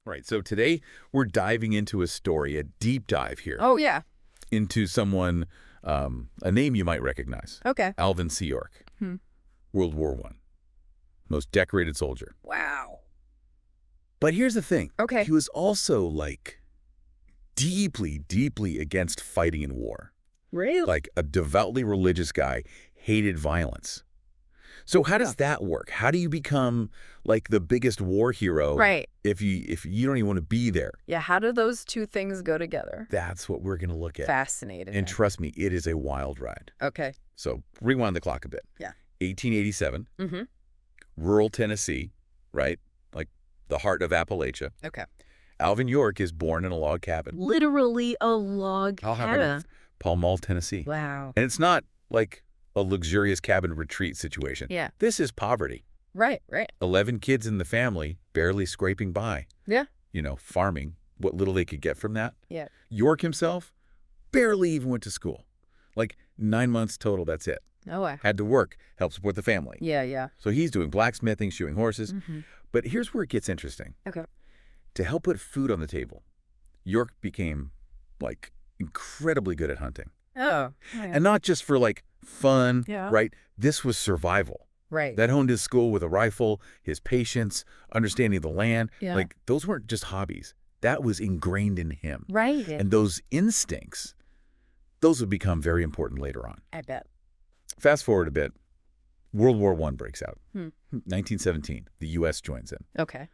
Right. So today we're diving into a story, a deep dive here, Oh, yeah. into someone, a name you might recognize. Okay. Alvin C. York, World War I, most decorated soldier. Wow. But here's the thing. Okay. He was also, like, deeply, deeply against fighting in war. Really? Like, a devoutly religious guy, hated violence. So how does that work? How do you become, like, the biggest war hero Right. if you don't even want to be there? Yeah, how do those two things go together? That's what we're going to look at. Fascinating. And trust me, it is a wild ride. Okay. So rewind the clock a bit. Yeah. 1887, Mm-hmm. rural Tennessee, right? Like the heart of Appalachia. Okay. Alvin York is born in a log cabin. Literally a log cabin. Pall Mall, Tennessee. Wow. And it's not like a luxurious cabin retreat situation. Yeah. This is poverty. Right, right. 11 kids in the family, barely scraping by. Yeah. You know, farming, what little they could get from that. Yeah. York himself barely even went to school. Like 9 months total, that's it. Oh, wow. Had to work, help support the family. Yeah, yeah. So he's doing blacksmithing, shoeing horses. Mm-hmm. But here's where it gets interesting. Okay. To help put food on the table, York became, like, incredibly good at hunting. Oh. Yeah. And not just for, like, fun, Yeah. right? This was survival. Right. That honed his skill with a rifle, his patience, understanding the land. Yeah. Like, those weren't just hobbies. That was ingrained in him. Right. And those instincts, those would become very important later on. I bet. Fast forward a bit, World War I breaks out. 1917, the U.S. joins in. Okay.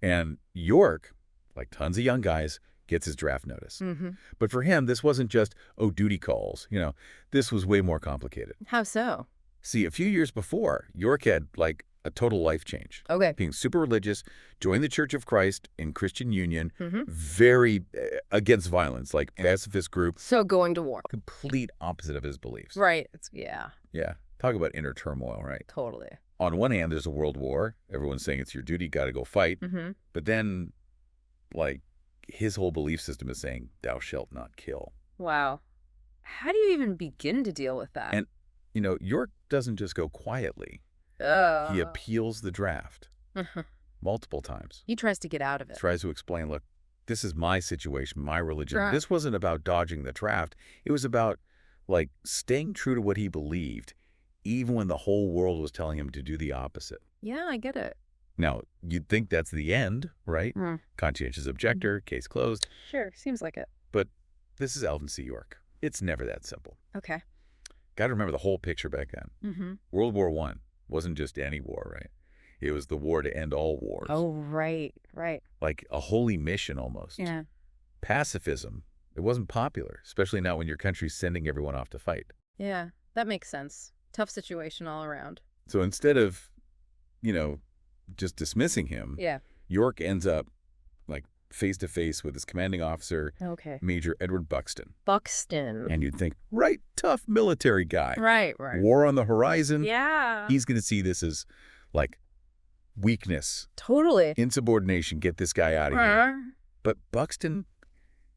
And York, like tons of young guys, gets his draft notice. Mm-hmm. But for him, this wasn't just, duty calls. You know, this was way more complicated. How so? See, a few years before, York had, like, a total life change. Okay. Being super religious, joined the Church of Christ in Christian Union, Mm-hmm. very against violence, like pacifist group, So going to war. complete opposite of his beliefs. Right. Yeah. Yeah. Talk about inner turmoil, right? Totally. On one hand, there's a world war. Everyone's saying it's your duty, got to go fight. Mm-hmm. But then, like, his whole belief system is saying, thou shalt not kill. Wow. How do you even begin to deal with that? And, you know, York doesn't just go quietly. He appeals the draft multiple times. He tries to get out of it. Tries to explain, look, this is my situation, my religion. Right. This wasn't about dodging the draft. It was about, like, staying true to what he believed, even when the whole world was telling him to do the opposite. Yeah, I get it. Now, you'd think that's the end, right? Mm. Conscientious objector, case closed. Sure. Seems like it. But this is Alvin C. York. It's never that simple. Okay. Got to remember the whole picture back then. Mm-hmm. World War I wasn't just any war, right? It was the war to end all wars. Oh, right. Right. Like a holy mission almost. Yeah. Pacifism, it wasn't popular, especially not when your country's sending everyone off to fight. Yeah. That makes sense. Tough situation all around. So instead of, you know, just dismissing him, Yeah. York ends up, like, face-to-face with his commanding officer, Okay. Major Edward Buxton. Buxton. And you'd think, right, tough military guy. Right. Right. War on the horizon. Yeah. He's going to see this as, like, weakness, Totally. insubordination, get this guy out of here. But Buxton,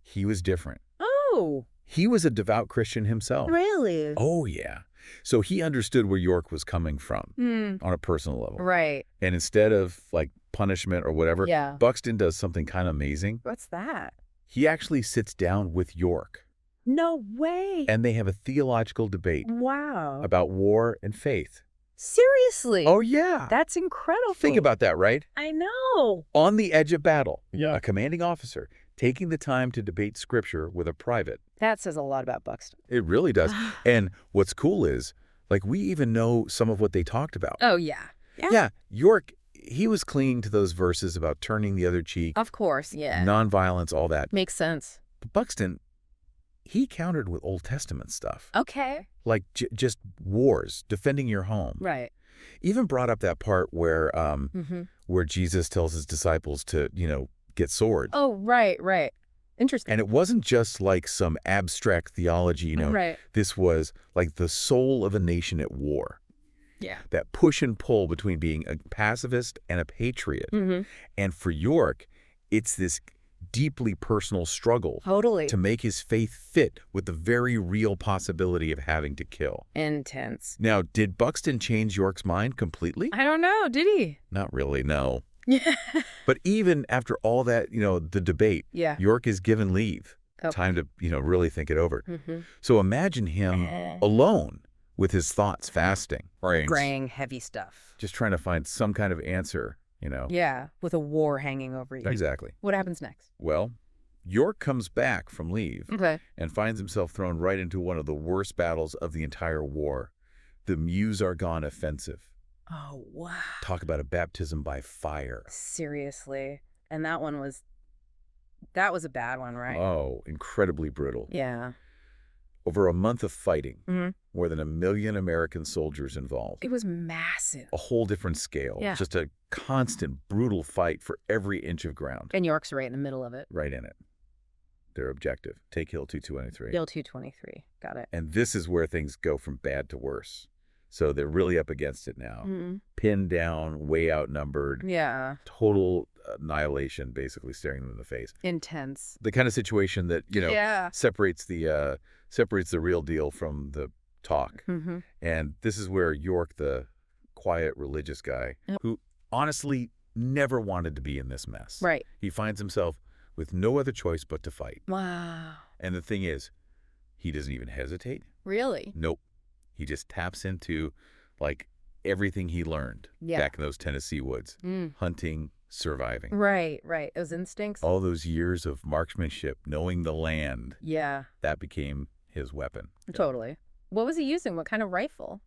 he was different. Oh, He was a devout Christian himself. really? Oh, yeah. So he understood where York was coming from on a personal level. Right. And instead of, like, punishment or whatever, Yeah. Buxton does something kind of amazing. What's that? He actually sits down with York, No way. and they have a theological debate Wow. about war and faith. Seriously? Oh, yeah. That's incredible. Think about that, right? I know. On the edge of battle, Yeah. a commanding officer taking the time to debate scripture with a private. That says a lot about Buxton. It really does. And what's cool is, like, we even know some of what they talked about. Oh, yeah. Yeah, York, he was clinging to those verses about turning the other cheek, Of course, yeah. nonviolence, all that. Makes sense. But Buxton, he countered with Old Testament stuff, Okay. like just wars, defending your home. Right. Even brought up that part where Mm-hmm. where Jesus tells his disciples to, you know, get swords. Oh, right, right. Interesting. And it wasn't just like some abstract theology, you know. Right. This was like the soul of a nation at war. Yeah. That push and pull between being a pacifist and a patriot. Mm-hmm. And for York, it's this deeply personal struggle Totally. to make his faith fit with the very real possibility of having to kill. Intense. Now, did Buxton change York's mind completely? I don't know. Did he? Not really, no. Yeah. But even after all that, the debate, Yeah. York is given leave, Oh. time to, really think it over. Mm-hmm. So imagine him alone with his thoughts fasting, Graying heavy stuff. just trying to find some kind of answer. Yeah, with a war hanging over you. Exactly. What happens next? Well, York comes back from leave Okay. and finds himself thrown right into one of the worst battles of the entire war, the Meuse-Argonne offensive. Oh, wow. Talk about a baptism by fire. Seriously. And that was a bad one, right? Oh, incredibly brutal. Yeah. Over a month of fighting, Mm-hmm. more than 1 million American soldiers involved. It was massive. A whole different scale. Yeah. Just a constant, brutal fight for every inch of ground. And York's right in the middle of it. Right in it. Their objective, take Hill 223. Hill 223. Got it. And this is where things go from bad to worse. So they're really up against it now. Mm-hmm. Pinned down, way outnumbered. Yeah. Total annihilation, basically staring them in the face. Intense. The kind of situation that, Yeah. separates the real deal from the talk. Mm-hmm. And this is where York, the quiet religious guy, Yep. who honestly never wanted to be in this mess. Right. He finds himself with no other choice but to fight. Wow. And the thing is, he doesn't even hesitate. Really? Nope. He just taps into, everything he learned Yeah. back in those Tennessee woods. Hunting, surviving. Right. Those instincts. All those years of marksmanship, knowing the land, Yeah. that became his weapon. Totally. What was he using? What kind of rifle?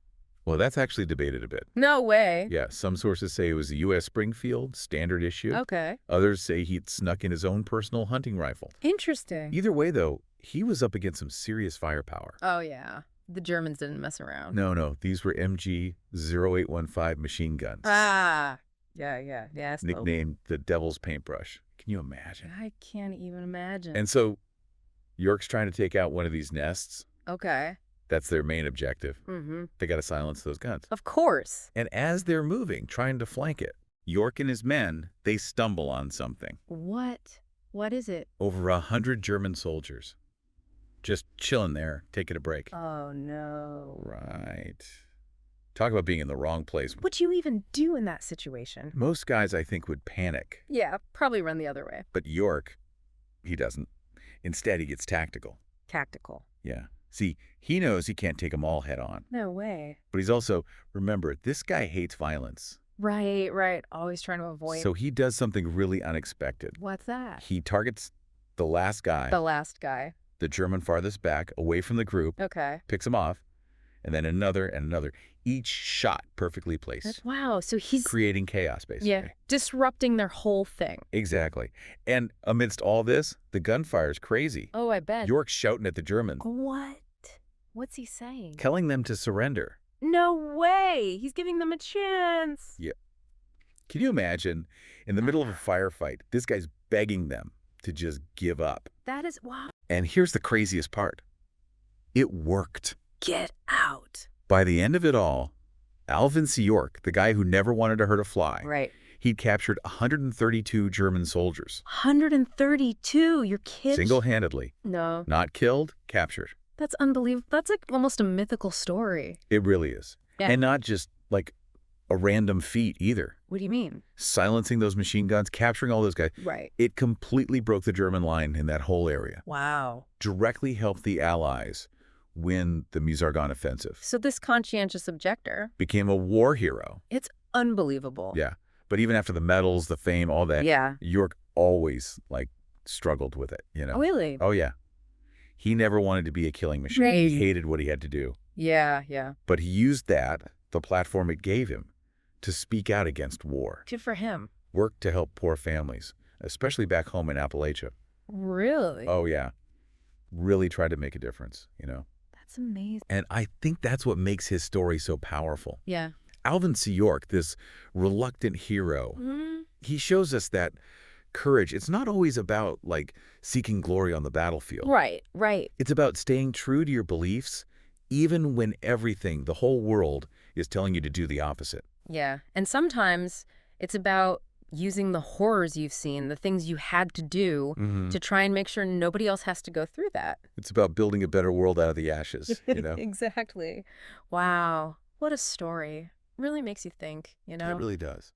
Well, that's actually debated a bit. No way. Yeah, some sources say it was a U.S. Springfield, standard issue. Okay. Others say he'd snuck in his own personal hunting rifle. Interesting. Either way, though, he was up against some serious firepower. Oh, yeah. The Germans didn't mess around. No, these were MG 0815 machine guns. Ah. Yeah. Nicknamed the Devil's Paintbrush. Can you imagine? I can't even imagine. And so York's trying to take out one of these nests. Okay. That's their main objective. Mm-hmm. They got to silence those guns. Of course. And as they're moving, trying to flank it, York and his men, they stumble on something. What? What is it? Over 100 German soldiers. Just chilling there, taking a break. Oh, no. Right. Talk about being in the wrong place. What'd you even do in that situation? Most guys, I think, would panic. Yeah, probably run the other way. But York, he doesn't. Instead, he gets tactical. Tactical. Yeah. See, he knows he can't take them all head on. No way. But he's also, remember, this guy hates violence. Right. Always trying to avoid. So he does something really unexpected. What's that? He targets the last guy, The last guy. the German farthest back, away from the group, Okay. picks him off, and then another and another. Each shot perfectly placed, Wow. So he's creating chaos, basically. disrupting their whole thing. Exactly. And amidst all this, the gunfire's crazy. Oh, I bet. York's shouting at the Germans, What? What's he saying? telling them to surrender. No way. He's giving them a chance. Yeah. Can you imagine, in the middle of a firefight, this guy's begging them to just give up? That is, wow. And here's the craziest part. It worked. Get out. By the end of it all, Alvin C. York, the guy who never wanted to hurt a fly, Right. he'd captured 132 German soldiers. 132. You're kidding? Single-handedly. No. Not killed, captured. That's unbelievable. That's like almost a mythical story. It really is. Yeah. And not just like a random feat either. What do you mean? Silencing those machine guns, capturing all those guys. Right. It completely broke the German line in that whole area. Wow. Directly helped the Allies win the Meuse-Argonne offensive. So this conscientious objector, Became a war hero. it's unbelievable. Yeah. But even after the medals, the fame, all that, Yeah. York always struggled with it, Oh, really? Oh, yeah. He never wanted to be a killing machine. Right. He hated what he had to do. Yeah. But he used that, the platform it gave him, to speak out against war. Good for him. Work to help poor families, especially back home in Appalachia. Really? Oh, yeah. Really tried to make a difference, That's amazing. And I think that's what makes his story so powerful. Yeah. Alvin C. York, this reluctant hero, Mm-hmm. he shows us that courage, it's not always about, seeking glory on the battlefield. Right. It's about staying true to your beliefs, even when everything, the whole world, is telling you to do the opposite. Yeah. And sometimes it's about using the horrors you've seen, the things you had to do to try and make sure nobody else has to go through that. It's about building a better world out of the ashes, Exactly. Wow. What a story. Really makes you think, It really does.